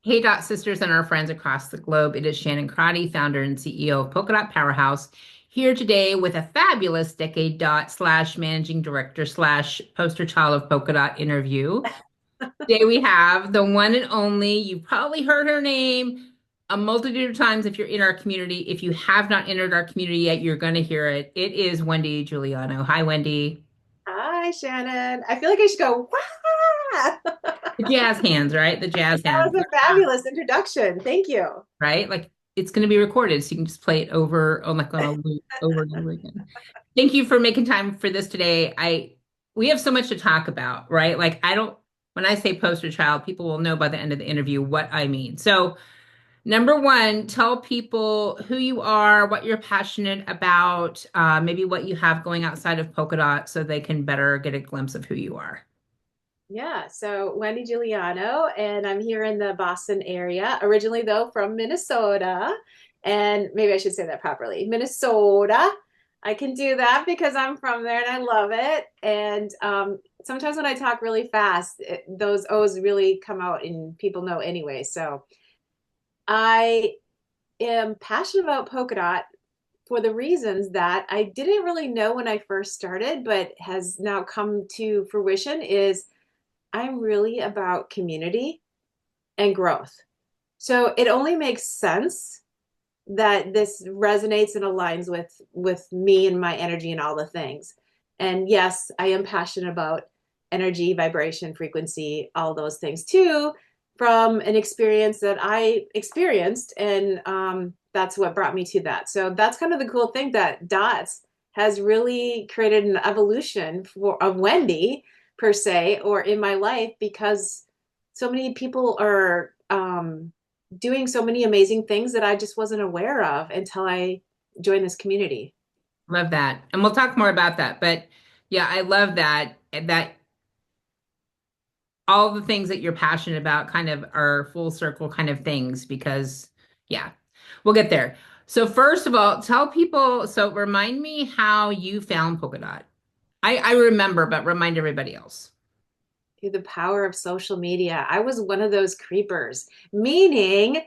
Hey, Dot Sisters and our friends across the globe. It is Shannon Crotty, founder and CEO of Polka Dot Powerhouse, here today with a fabulous Decade Dot slash managing director slash poster child of Polka Dot interview. Today we have the one and only, you've probably heard her name a multitude of times if you're in our community. If you have not entered our community yet, you're going to hear it. It is Wendi Giuliano. Hi, Wendi. Hi, Shannon. I feel like I should go, wow. The jazz hands, right? The jazz That hands. was a fabulous introduction. Thank you. Right? Like it's going to be recorded, so you can just play it over on like on a loop over and over again. Thank you for making time for this today. We have so much to talk about, right? Like I don't when I say poster child, people will know by the end of the interview what I mean. So, number one, tell people who you are, what you're passionate about, maybe what you have going outside of Polka Dot so they can better get a glimpse of who you are. Yeah, so Wendi Giuliano, and I'm here in the Boston area, originally though from Minnesota. And maybe I should say that properly. Minnesota. I can do that because I'm from there and I love it. And sometimes when I talk really fast, those O's really come out and people know anyway. So I am passionate about polka dot for the reasons that I didn't really know when I first started, but has now come to fruition is I'm really about community and growth. So it only makes sense that this resonates and aligns with me and my energy and all the things. And yes, I am passionate about energy, vibration, frequency, all those things too, from an experience that I experienced, and that's what brought me to that. So that's kind of the cool thing that Dots has really created an evolution for of Wendi per se, or in my life, because so many people are doing so many amazing things that I just wasn't aware of until I joined this community. Love that. And we'll talk more about that. But yeah, I love that all the things that you're passionate about kind of are full circle kind of things because yeah, we'll get there. So first of all, tell people, so remind me how you found Polka Dot. I remember, but remind everybody else. Through the power of social media. I was one of those creepers, meaning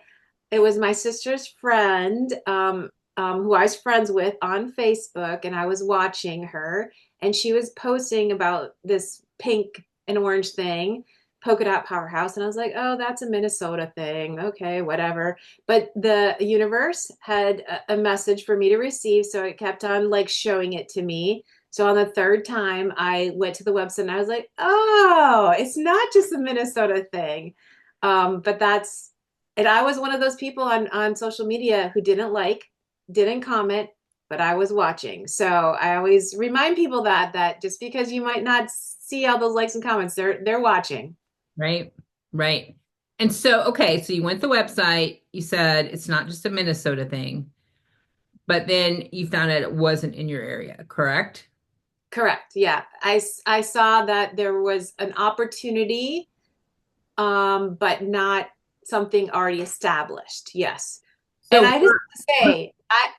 it was my sister's friend who I was friends with on Facebook, and I was watching her, and she was posting about this pink and orange thing, Polka Dot Powerhouse, and I was like, oh, that's a Minnesota thing. Okay, whatever. But the universe had a message for me to receive, so it kept on like showing it to me. So on the third time, I went to the website and I was like, oh, it's not just a Minnesota thing. But that's, and I was one of those people on social media who didn't comment, but I was watching. So I always remind people that just because you might not see all those likes and comments, they're watching. Right? Right. And so, okay, so you went to the website, you said it's not just a Minnesota thing, but then you found out it wasn't in your area, correct? Correct. Yeah. I saw that there was an opportunity, but not something already established. Yes. And So, I just have to say,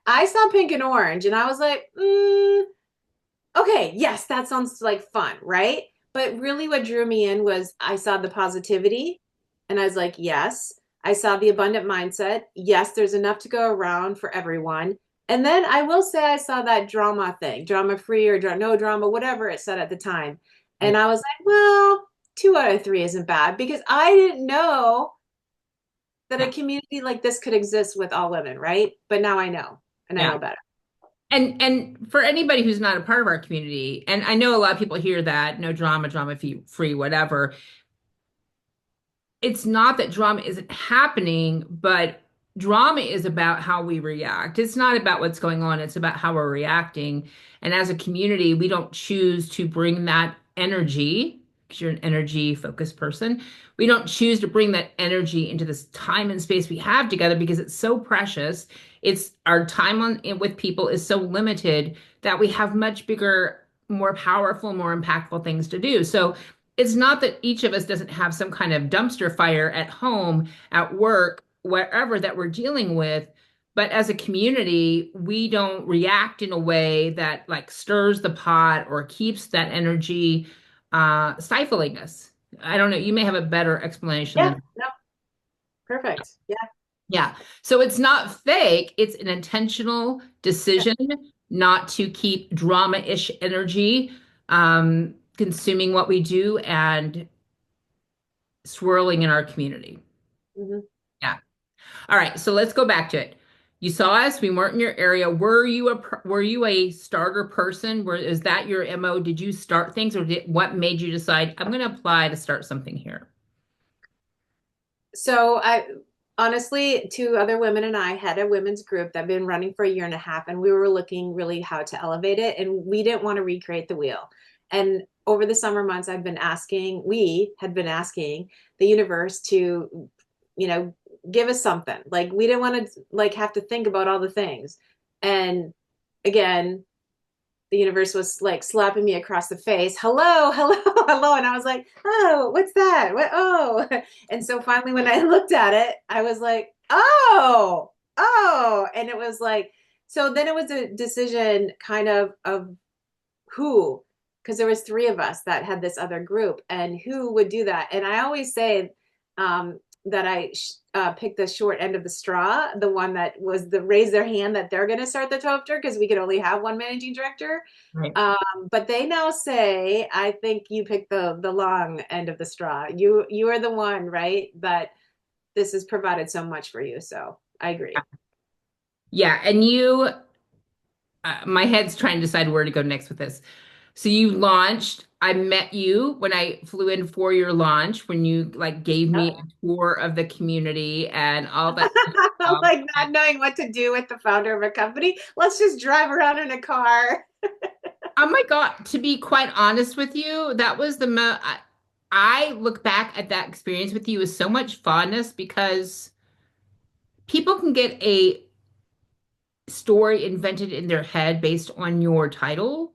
I saw pink and orange and I was like, okay, yes, that sounds like fun, right? But really what drew me in was I saw the positivity and I was like, yes. I saw the abundant mindset. Yes, there's enough to go around for everyone. And then I will say I saw that drama thing, drama free or no drama, whatever it said at the time. And I was like, well, 2 out of 3 isn't bad because I didn't know that a yeah, community like this could exist with all women, right? But now I know and I yeah. know better. And for anybody who's not a part of our community, and I know a lot of people hear that, no drama, free, whatever. It's not that drama isn't happening, but drama is about how we react. It's not about what's going on, it's about how we're reacting. And as a community, we don't choose to bring that energy, because you're an energy focused person. We don't choose to bring that energy into this time and space we have together because it's so precious. It's our time on with people is so limited that we have much bigger, more powerful, more impactful things to do. So it's not that each of us doesn't have some kind of dumpster fire at home, at work, wherever that we're dealing with. But as a community, we don't react in a way that like stirs the pot or keeps that energy stifling us. I don't know. You may have a better explanation Yeah, than no, Perfect. Yeah. Yeah. So it's not fake, it's an intentional decision not to keep drama-ish energy consuming what we do and swirling in our community. Mhm. Yeah. All right, so let's go back to it. You saw us, we weren't in your area. Were you a starter person? Is that your MO? Did you start things or what made you decide I'm going to apply to start something here? So I honestly, two other women and I had a women's group that had been running for a year and a half, and we were looking really how to elevate it, and we didn't want to recreate the wheel. And over the summer months, we had been asking the universe to, you know, give us something. Like we didn't want to like have to think about all the things. And again, the universe was like slapping me across the face. Hello, hello, hello. And I was like, oh, what's that? What? Oh. And so finally, when I looked at it, I was like, oh, oh. And it was like, so then it was a decision kind of who, because there was three of us that had this other group and who would do that. And I always say that I picked the short end of the straw, the one that was the raise their hand that they're going to start the chapter because we could only have one managing director. Right. But they now say, I think you picked the long end of the straw. You are the one, right? That this has provided so much for you. So I agree. Yeah, and my head's trying to decide where to go next with this. So you launched. I met you when I flew in for your launch, when you like gave me a tour of the community and all that stuff. Like not knowing what to do with the founder of a company. Let's just drive around in a car. Oh my God, to be quite honest with you, that was I look back at that experience with you with so much fondness because people can get a story invented in their head based on your title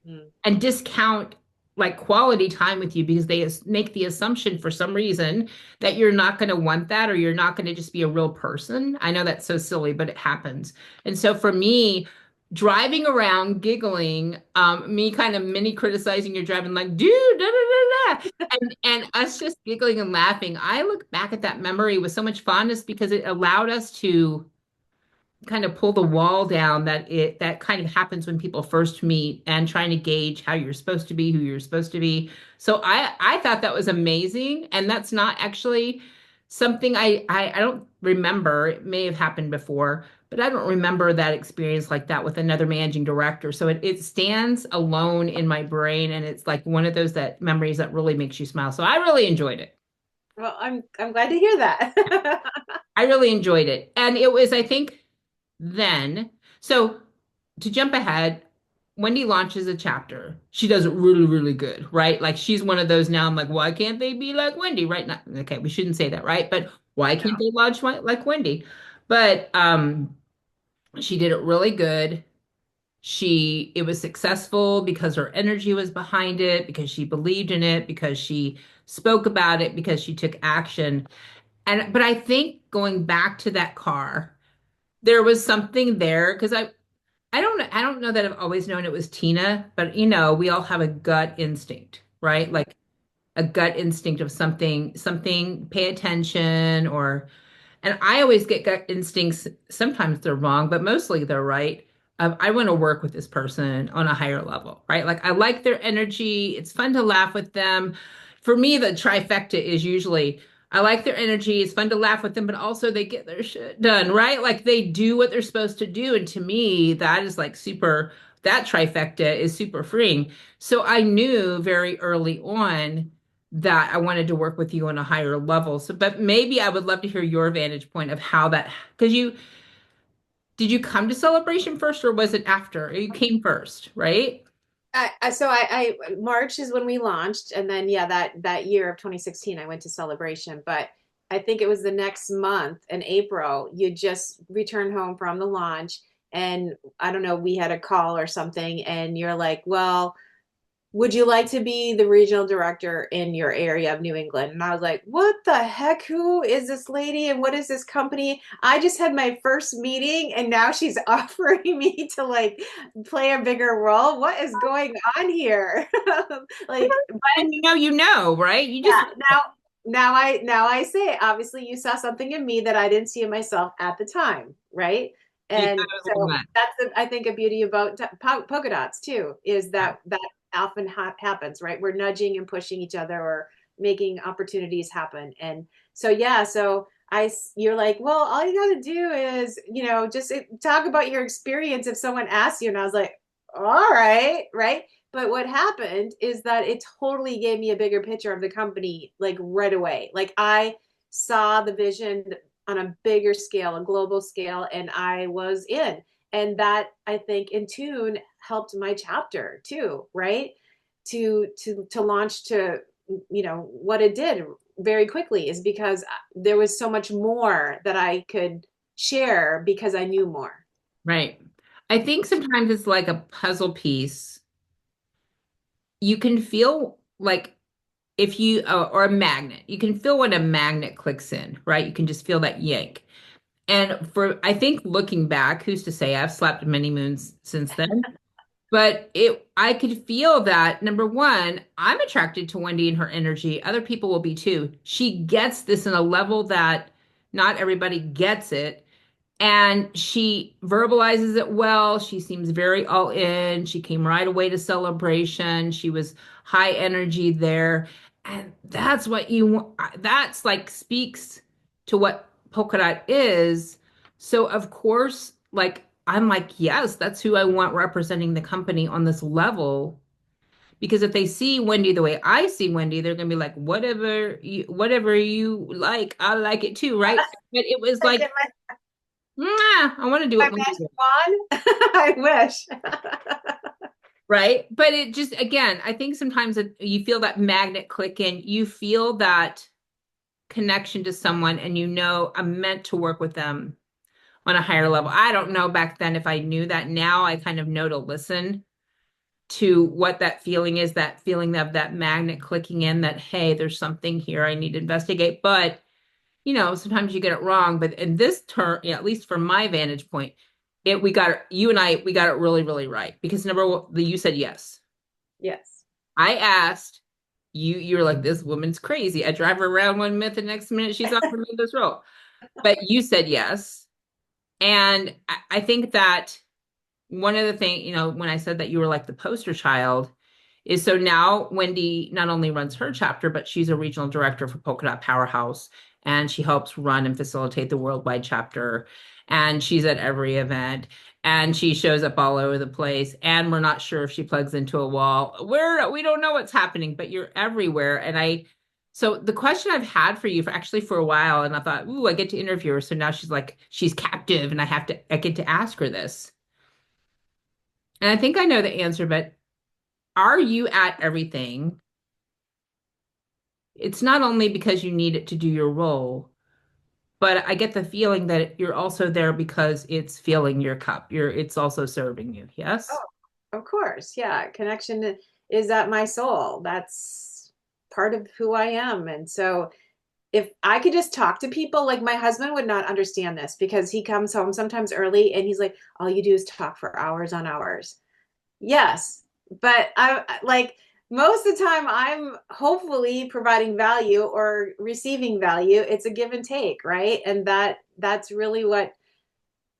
Mm, and discount like quality time with you because they make the assumption for some reason that you're not going to want that or you're not going to just be a real person. I know that's so silly, but it happens. And so for me, driving around giggling, me kind of mini criticizing your driving, like, dude, da, da, da, da. And us just giggling and laughing. I look back at that memory with so much fondness because it allowed us to kind of pull the wall down that kind of happens when people first meet and trying to gauge how you're supposed to be, who you're supposed to be. So I thought that was amazing, and that's not actually something I don't remember. It may have happened before, but I don't remember that experience like that with another managing director. So it stands alone in my brain, and it's like one of those that memories that really makes you smile. So I really enjoyed it. well, I'm glad to hear that. I really enjoyed it, and it was I think then, so to jump ahead, Wendy launches a chapter. She does it really, really good, right? Like she's one of those now. I'm like, why can't they be like Wendy, right? Not okay, we shouldn't say that, right? But why can't they launch like Wendy? But she did it really good. It was successful because her energy was behind it, because she believed in it, because she spoke about it, because she took action. But I think going back to that car, there was something there because I don't know that I've always known it was Tina, but we all have a gut instinct, right? Like a gut instinct of something, pay attention and I always get gut instincts. Sometimes they're wrong, but mostly they're right. I want to work with this person on a higher level, right? Like I like their energy. It's fun to laugh with them. For me, the trifecta is usually I like their energy. It's fun to laugh with them, but also they get their shit done, right? Like they do what they're supposed to do. And to me, that is like that trifecta is super freeing. So I knew very early on that I wanted to work with you on a higher level. So, but maybe I would love to hear your vantage point of how that, because did you come to Celebration first or was it after? You came first, right? March is when we launched, and then yeah, that year of 2016, I went to Celebration. But I think it was the next month in April. You just returned home from the launch, and I don't know, we had a call or something, and you're like, well, would you like to be the regional director in your area of New England? And I was like, what the heck? Who is this lady? And what is this company? I just had my first meeting and now she's offering me to like play a bigger role. What is going on here? Like, but And you know, right? You just yeah, now. now I say, obviously you saw something in me that I didn't see in myself at the time, right? You And kind of so own that. that's I think a beauty about polka dots too, is that that often happens, right? We're nudging and pushing each other or making opportunities happen. And so yeah, so you're like, well, all you got to do is, just talk about your experience if someone asks you. And I was like, all right, right. But what happened is that it totally gave me a bigger picture of the company, like right away. Like I saw the vision on a bigger scale, a global scale, and I was in. And that, I think, in tune helped my chapter too, right? To launch to, what it did very quickly, is because there was so much more that I could share because I knew more. Right. I think sometimes it's like a puzzle piece. You can feel like if you, or a magnet, you can feel when a magnet clicks in, right? You can just feel that yank. And I think looking back, who's to say I've slept many moons since then, but I could feel that number one, I'm attracted to Wendi and her energy. Other people will be too. She gets this in a level that not everybody gets it. And she verbalizes it well. She seems very all in. She came right away to celebration. She was high energy there. And that's what you want. That's like speaks to what polka dot is. So, of course, like, I'm like, yes, that's who I want representing the company on this level. Because if they see Wendi the way I see Wendi, they're gonna be like, whatever you like, I like it too, right? But it was I get like, mwah, I want to do my it when you do magic it. wand. I wish. Right. But it just, again, I think sometimes you feel that magnet click in, you feel that connection to someone, and I'm meant to work with them on a higher level. I don't know back then if I knew that. Now I kind of know to listen to what that feeling is, that feeling of that magnet clicking in, that, hey, there's something here I need to investigate. But sometimes you get it wrong. But in this term, yeah, at least from my vantage point, you and I, we got it really, really right. Because number one, you said yes. Yes. I asked you were like, this woman's crazy. I drive her around one minute, the next minute she's offering me this role. But you said yes. And I think that one of the things, when I said that you were like the poster child, is so now Wendi not only runs her chapter, but she's a regional director for Polka Dot Powerhouse, and she helps run and facilitate the worldwide chapter. And she's at every event, and she shows up all over the place. And we're not sure if she plugs into a wall. We don't know what's happening, but you're everywhere. So the question I've had for you for a while, and I thought, ooh, I get to interview her. So now she's captive, and I get to ask her this. And I think I know the answer, but are you at everything? It's not only because you need it to do your role, but I get the feeling that you're also there because it's filling your cup. It's also serving you. Yes? Oh, of course. Yeah. Connection is at my soul. That's part of who I am. And so if I could just talk to people, like my husband would not understand this because he comes home sometimes early and he's like, all you do is talk for hours on hours. Yes. But I like most of the time I'm hopefully providing value or receiving value. It's a give and take, right? And that's really what,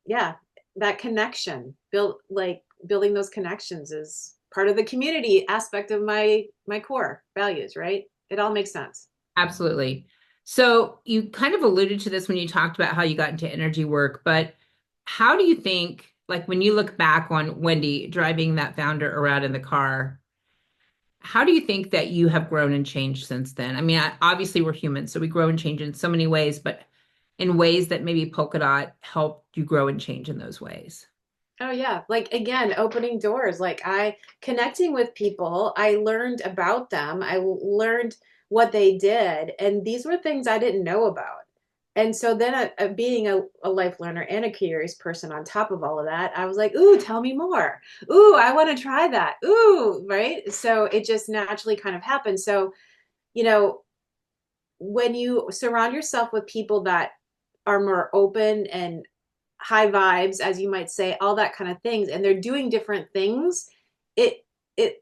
yeah, that connection building those connections is part of the community aspect of my core values, right? It all makes sense. Absolutely. So you kind of alluded to this when you talked about how you got into energy work, but how do you think, like when you look back on Wendi driving that founder around in the car, how do you think that you have grown and changed since then? I mean, obviously we're humans, so we grow and change in so many ways, but in ways that maybe Polka Dot helped you grow and change in those ways. Oh yeah, like again, opening doors. Like I connecting with people, I learned about them. I learned what they did, and these were things I didn't know about. And so then, being a life learner and a curious person on top of all of that, I was like, "Ooh, tell me more. Ooh, I want to try that. Ooh, right." So it just naturally kind of happened. So you know, when you surround yourself with people that are more open and high vibes, as you might say, all that kind of things, and they're doing different things, it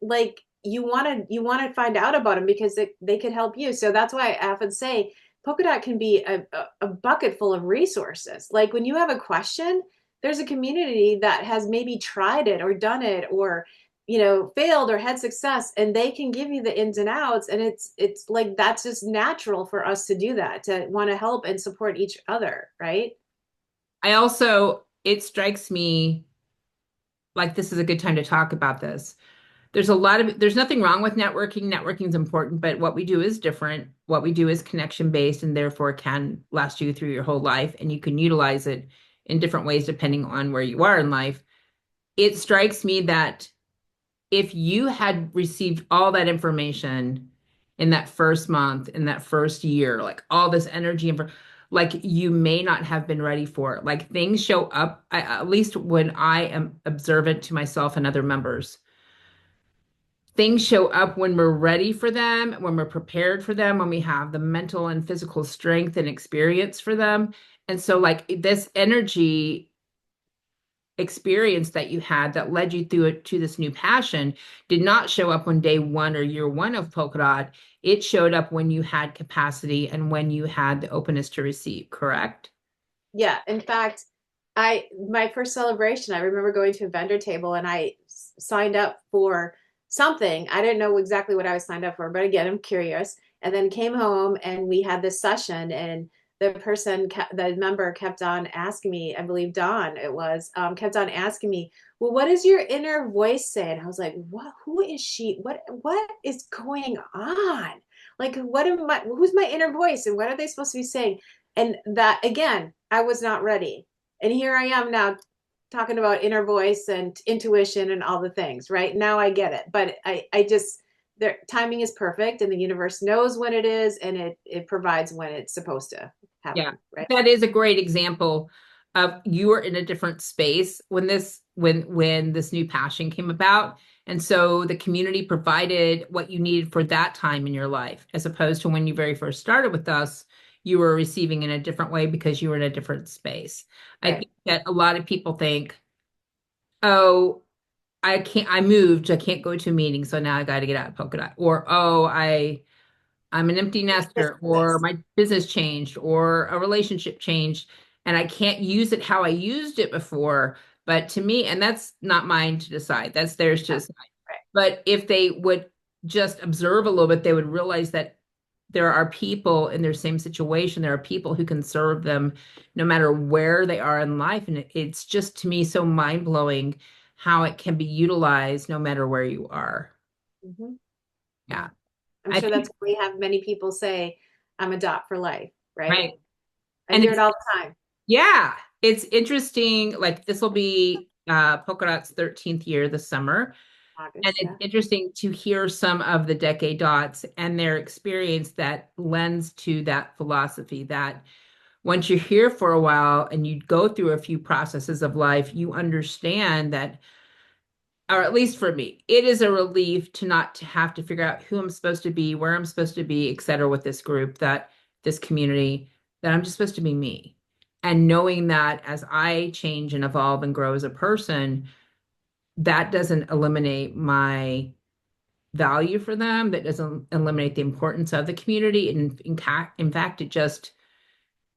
like you want to find out about them because they could help you. So that's why I often say Polka Dot can be a bucket full of resources. Like when you have a question, there's a community that has maybe tried it or done it or failed or had success, and they can give you the ins and outs. And it's like that's just natural for us to do that, to want to help and support each other, right? I also, it strikes me like this is a good time to talk about this. There's nothing wrong with networking. Networking is important, but what we do is different. What we do is connection based and therefore can last you through your whole life. And you can utilize it in different ways depending on where you are in life. It strikes me that if you had received all that information in that first month, in that first year, like all this energy and like you may not have been ready for it. Like things show up, at least when I am observant to myself and other members, things show up when we're ready for them, when we're prepared for them, when we have the mental and physical strength and experience for them. And so, like, this energy experience that you had that led you through it to this new passion did not show up on day one or year one of Polka Dot. It showed up when you had capacity and when you had the openness to receive, correct? Yeah. In fact, my first celebration, I remember going to a vendor table and I signed up for something. I didn't know exactly what I was signed up for, but again, I'm curious. And then came home and we had this session, and the member kept on asking me, I believe Dawn it was, kept on asking me, well, what does your inner voice say? And I was like, what, who is she? What is going on? Like, who's my inner voice and what are they supposed to be saying? And that, again, I was not ready. And here I am now talking about inner voice and intuition and all the things, right? Now I get it. But I just, their timing is perfect and the universe knows when it is, and it provides when it's supposed to Yeah, happen, right? that is a great example of you were in a different space when this new passion came about. And so the community provided what you needed for that time in your life, as opposed to when you very first started with us, you were receiving in a different way because you were in a different space. I Right. think that a lot of people think, oh, I moved, I can't go to a meeting, so now I got to get out of Polka Dot. Or, oh, I'm an empty This nester, or my business changed, or a relationship changed, and I can't use it how I used it before. But to me, and that's not mine to decide, that's theirs to yeah, decide. right. But if they would just observe a little bit, they would realize that there are people in their same situation. There are people who can serve them no matter where they are in life. And it's just to me so mind blowing how it can be utilized no matter where you are. Hmm. Yeah. Yeah. I'm I sure that's think, why we have many people say, I'm a dot for life, right? right. I And hear it it's all the time. Yeah, it's interesting. Like this will be Polka Dot's 13th year this summer. And August, it's yeah. interesting to hear some of the decade dots and their experience that lends to that philosophy that once you're here for a while and you go through a few processes of life, you understand that, or at least for me, it is a relief to not to have to figure out who I'm supposed to be, where I'm supposed to be, et cetera, with this group, that this community, that I'm just supposed to be me. And knowing that as I change and evolve and grow as a person, that doesn't eliminate my value for them. That doesn't eliminate the importance of the community. And in fact, it just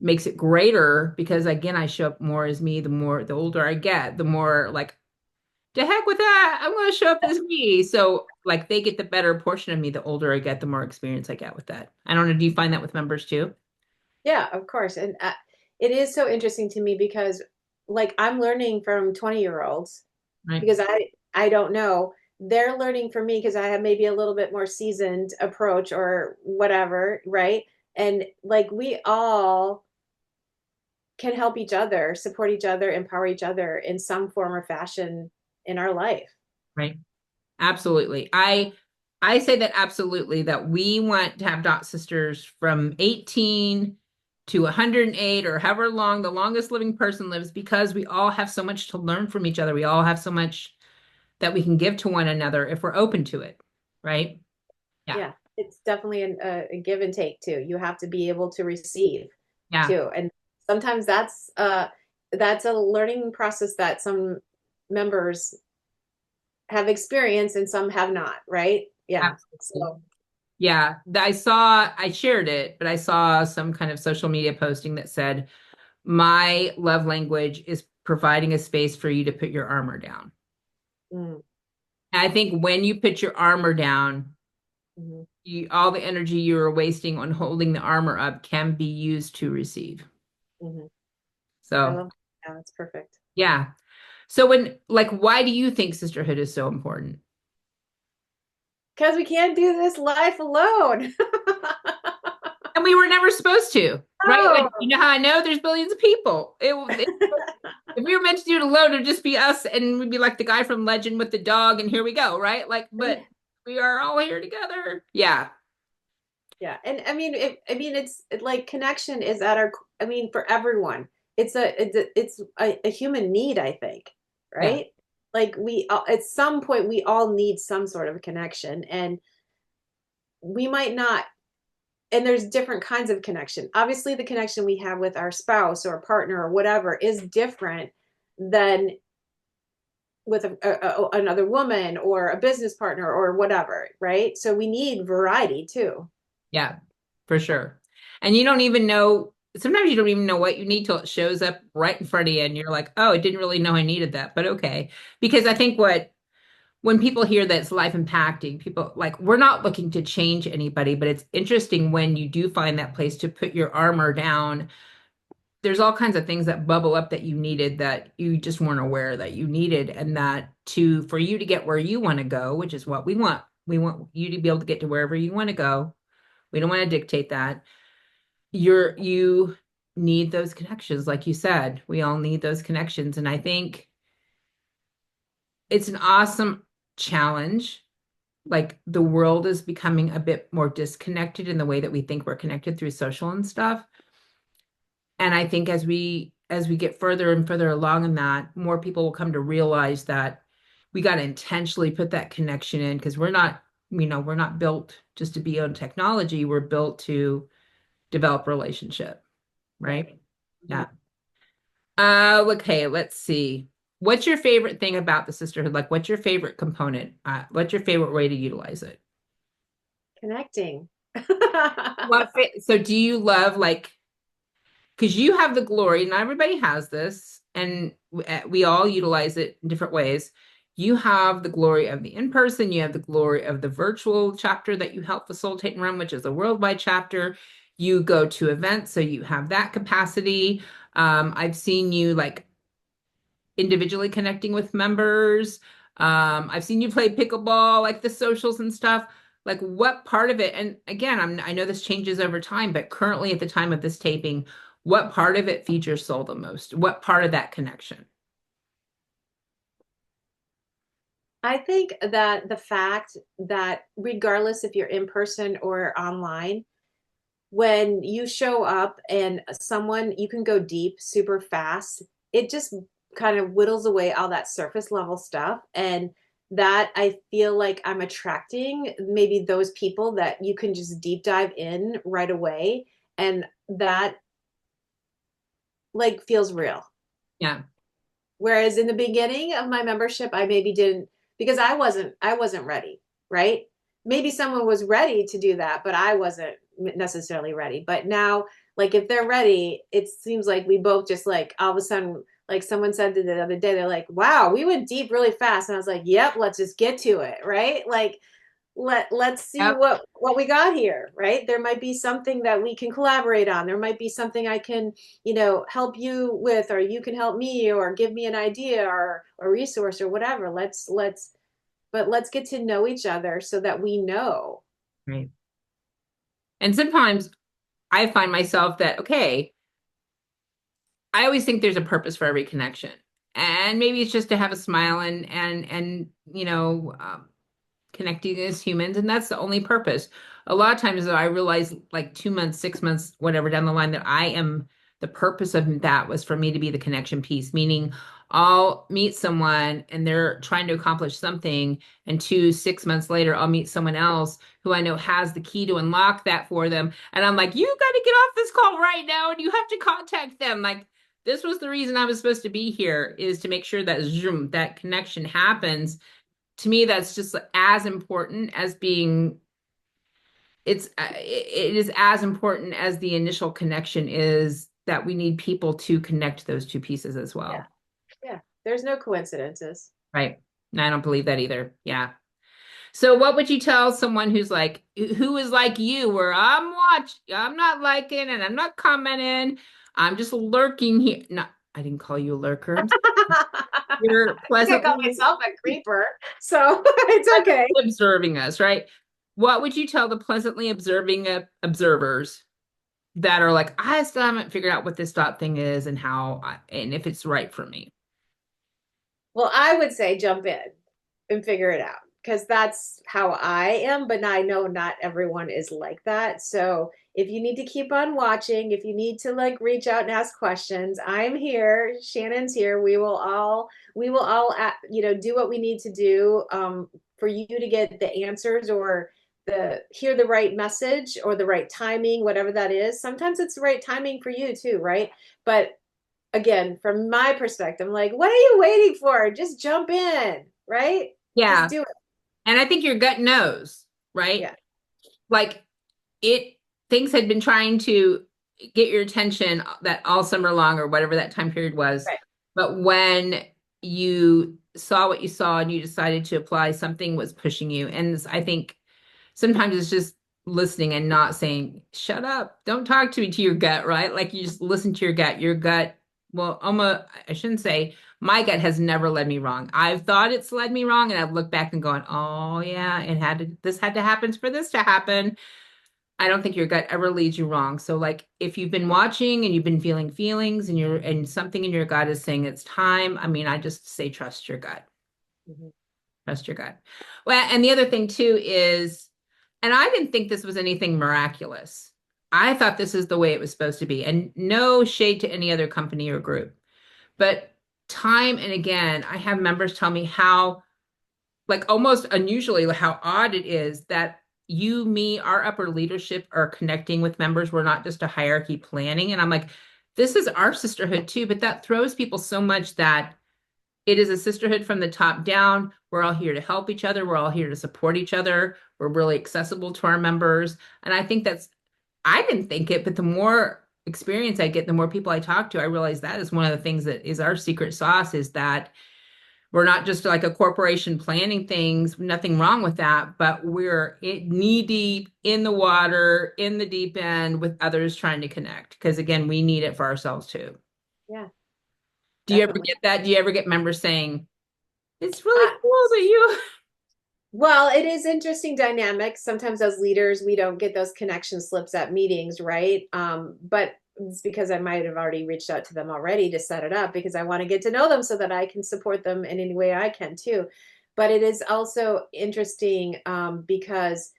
makes it greater because again, I show up more as me. The older I get, the more like to heck with that. I'm going to show up as me. So, like, they get the better portion of me the older I get, the more experience I get with that. I don't know. Do you find that with members too? Yeah, of course. And it is so interesting to me because like I'm learning from 20-year-olds Right. because I don't know. They're learning from me because I have maybe a little bit more seasoned approach or whatever, right? And like we all can help each other, support each other, empower each other in some form or fashion in our life. Right. Absolutely. I say that absolutely that we want to have dot sisters from 18 to 108 or however long the longest living person lives because we all have so much to learn from each other. We all have so much that we can give to one another if we're open to it. Right? Yeah. Yeah, it's definitely a give and take too. You have to be able to receive Yeah. too. And sometimes that's a learning process that some members have experienced and some have not, right? Yeah. Absolutely. So, Yeah, I shared it, but I saw some kind of social media posting that said, my love language is providing a space for you to put your armor down. mm, And I think when you put your armor down, mhm, all the energy you are wasting on holding the armor up can be used to receive. mhm. I So, love that. Yeah, that's perfect. yeah. So why do you think sisterhood is so important? Because we can't do this life alone. And we were never supposed to, right? Like, Oh. you know how I know there's billions of people. If we were meant to do it alone, it'd just be us, and we'd be like the guy from Legend with the dog, and here we go, right? Like, but we are all here together. Yeah, Yeah, and I mean, like connection is at our. I mean, for everyone, it's a human need. I think, yeah, right? Like we at some point we all need some sort of connection, and we might not. And there's different kinds of connection. Obviously, the connection we have with our spouse or partner or whatever is different than with another woman or a business partner or whatever, right? So we need variety too. yeah, for sure. And you don't even know, sometimes you don't even know what you need till it shows up right in front of you, and you're like, oh, I didn't really know I needed that, but okay. Because I think when people hear that it's life impacting, people like, we're not looking to change anybody, but it's interesting when you do find that place to put your armor down. There's all kinds of things that bubble up that you needed that you just weren't aware that you needed, and that for you to get where you want to go, which is what we want. We want you to be able to get to wherever you want to go. We don't want to dictate that. You need those connections, like you said. We all need those connections, and I think it's an awesome challenge. Like, the world is becoming a bit more disconnected in the way that we think we're connected through social and stuff. And I think as we get further and further along in that, more people will come to realize that we got to intentionally put that connection in, because we're not built just to be on technology. We're built to develop relationship, Right. right? Mhm. Yeah. Okay, let's see. What's your favorite thing about the sisterhood? Like, what's your favorite component? What's your favorite way to utilize it? Connecting. So do you love, like, because you have the glory, not everybody has this, and we all utilize it in different ways. You have the glory of the in-person, you have the glory of the virtual chapter that you help facilitate and run, which is a worldwide chapter. You go to events, so you have that capacity. I've seen you like individually connecting with members. I've seen you play pickleball, like the socials and stuff. Like, what part of it? And again, I know this changes over time, but currently at the time of this taping, what part of it feeds your soul the most? What part of that connection? I think that the fact that regardless if you're in person or online, when you show up and someone you can go deep super fast, it just kind of whittles away all that surface level stuff. And that I feel like I'm attracting maybe those people that you can just deep dive in right away. And that like feels real. Yeah. Whereas in the beginning of my membership, I maybe didn't because I wasn't ready, right? Maybe someone was ready to do that, but I wasn't necessarily ready. But now, like if they're ready, it seems like we both just like all of a sudden, like someone said the other day, they're like, "Wow, we went deep really fast," and I was like, "Yep, let's just get to it," right? Like let's see Yep. what we got here, right? There might be something that we can collaborate on. There might be something I can, help you with, or you can help me, or give me an idea or a resource or whatever. Let's get to know each other so that we know. Right. And sometimes I find myself that, okay, I always think there's a purpose for every connection. And maybe it's just to have a smile and connecting as humans, and that's the only purpose. A lot of times though, I realize like 2 months, 6 months, whatever down the line, that I am the purpose of that was for me to be the connection piece, meaning I'll meet someone and they're trying to accomplish something, and 6 months later I'll meet someone else who I know has the key to unlock that for them, and I'm like, you got to get off this call right now and you have to contact them. Like, this was the reason I was supposed to be here, is to make sure that Zoom, that connection happens. to me, that's just as important as being, it is as important as the initial connection is that we need people to connect those two pieces as Yeah. well. Yeah. There's no coincidences. Right. And I don't believe that either. Yeah. So what would you tell someone who is like you, where I'm not liking and I'm not commenting, I'm just lurking here. No, I didn't call you a lurker. You're I think I call pleasantly myself a creeper, so it's okay. observing us, right? What would you tell the pleasantly observing observers that are like, I still haven't figured out what this dot thing is and and if it's right for me? Well, I would say jump in and figure it out because that's how I am, but I know not everyone is like that. So if you need to keep on watching, if you need to like reach out and ask questions, I'm here. Shannon's here. We will all do what we need to do for you to get the answers or the hear the right message or the right timing, whatever that is. Sometimes it's the right timing for you too, right? But again, from my perspective, I'm like, what are you waiting for? Just jump in, right? Just Yeah. do it. And I think your gut knows, right? Yeah. Like it, things had been trying to get your attention that all summer long or whatever that time period was. Right. But when you saw what you saw and you decided to apply, something was pushing you. And I think sometimes it's just listening and not saying, shut up, don't talk to me to your gut, right? Like you just listen to your gut. Your gut, well, I shouldn't say my gut has never led me wrong. I've thought it's led me wrong, and I've looked back and gone, oh yeah, this had to happen for this to happen. I don't think your gut ever leads you wrong. So like if you've been watching and you've been feeling feelings and something in your gut is saying it's time, I mean, I just say trust your gut. Mhm. Trust your gut. Well, and the other thing too is, and I didn't think this was anything miraculous. I thought this is the way it was supposed to be. And no shade to any other company or group. But time and again, I have members tell me how, like almost unusually, how odd it is that our upper leadership are connecting with members. We're not just a hierarchy planning. And I'm like, this is our sisterhood too. But that throws people so much that it is a sisterhood from the top down. We're all here to help each other. We're all here to support each other. We're really accessible to our members. And I think I didn't think it, but the more experience I get, the more people I talk to, I realize that is one of the things that is our secret sauce is that we're not just like a corporation planning things, nothing wrong with that, but we're knee deep in the water, in the deep end with others trying to connect. Because again, we need it for ourselves too. Yeah, Do you ever definitely. get that? Do you ever get members saying, it's Uh, really cool that you well, it is interesting dynamics. Sometimes as leaders, we don't get those connection slips at meetings, right? But it's because I might have already reached out to them already to set it up because I want to get to know them so that I can support them in any way I can too. But it is also interesting because,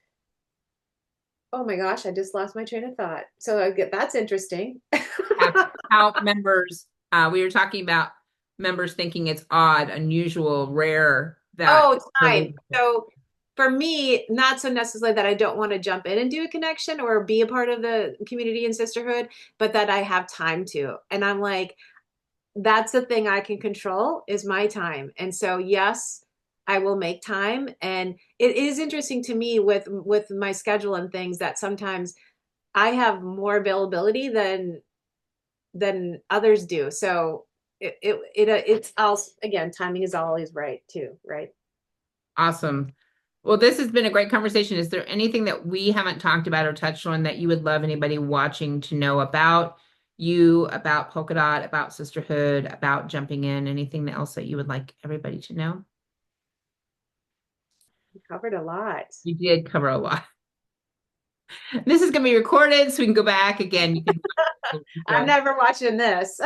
oh my gosh, I just lost my train of thought. So that's interesting. have how members, we were talking about members thinking it's odd, unusual, rare that Oh, time. So for me, not so necessarily that I don't want to jump in and do a connection or be a part of the community and sisterhood, but that I have time to. And I'm like, that's the thing I can control is my time. And so yes, I will make time. And it is interesting to me with my schedule and things that sometimes I have more availability than others do. So it's also again, timing is always right too, right? Awesome. Well, this has been a great conversation. Is there anything that we haven't talked about or touched on that you would love anybody watching to know about you, about Polka Dot, about sisterhood, about jumping in, anything else that you would like everybody to know? We covered a lot. You did cover a lot. This is going to be recorded, so we can go back again. You can I'm watch never watching this. the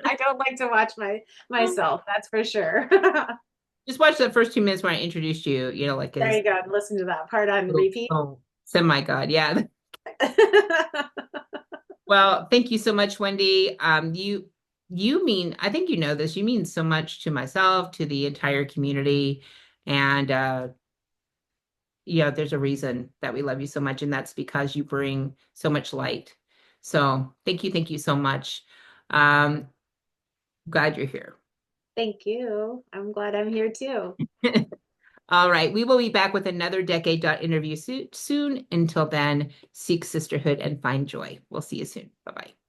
I don't like to watch myself, that's for sure. just watch the first 2 minutes when I introduced you, like There as you go. Listen to that part on little, repeat. oh, semi God. Yeah. Well, thank you so much, Wendi. You mean, I think you know this, you mean so much to myself, to the entire community. And there's a reason that we love you so much, and that's because you bring so much light. So thank you so much. Glad you're here. Thank you. I'm glad I'm here too. All right. We will be back with another Decade Dot interview soon. Until then, seek sisterhood and find joy. We'll see you soon. Bye bye.